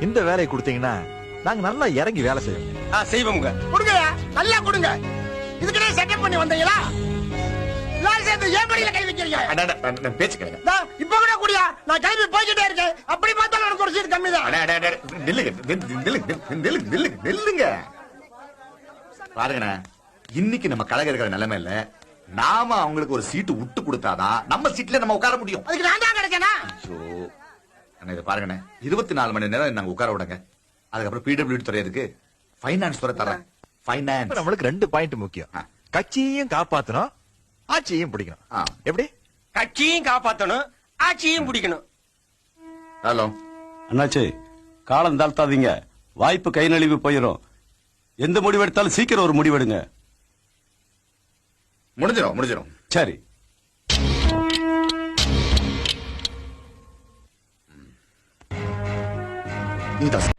இந்த வேலையை கொடுத்தீங்கன்னா நாங்க நல்லா இறங்கி வேலை செய்வோம். செய்வோங்க. கொடுங்க, நல்லா கொடுங்க. இதுக்கிட்டே செட்டப் பண்ணி வந்தீங்களா? எல்லாரும் சேர்ந்து ஏன் மடியில கை வைக்கிறீங்க? பேச்சு கேளுங்க. இப்ப கூட குடியா, நான் கிளம்பி போய்கிட்டே இருக்கேன். அப்படி பார்த்தாலும் எனக்கு ஒரு சீட் கம்மி தான். நில்லுங்க. பாருங்கண்ணே, இன்னைக்கு நம்ம கழகம் இருக்கிற நிலைமை இல்ல. நாம அவங்களுக்கு ஒரு சீட்டு விட்டு கொடுத்தாதான் நம்ம சீட்ல நம்ம உட்கார முடியும். அதுக்கு நான் தான் கிடைச்சேனா? இதை பாருங்கண்ணே, 24 மணி நேரம் நாங்க உட்கார விடுங்க. அதுக்கப்புறம் பிடபிள்யூ துறை இருக்கு, பைனான்ஸ் துறை தரேன். பைனான்ஸ் நம்மளுக்கு 2 பாயிண்ட் முக்கியம். கட்சியையும் காப்பாத்தணும், ஆட்சியையும் பிடிக்கணும். எப்படி? கட்சியும் காப்பாத்தணும், ஆட்சியும் பிடிக்கணும். ஹலோ அண்ணாச்சி, காலம் தாழ்த்தாதீங்க. வாய்ப்பு கை நழுவி போயிடும். எந்த முடிவெடுத்தாலும் சீக்கிரம் ஒரு முடிவெடுங்க. முடிஞ்சிடும். சரி. நீதான்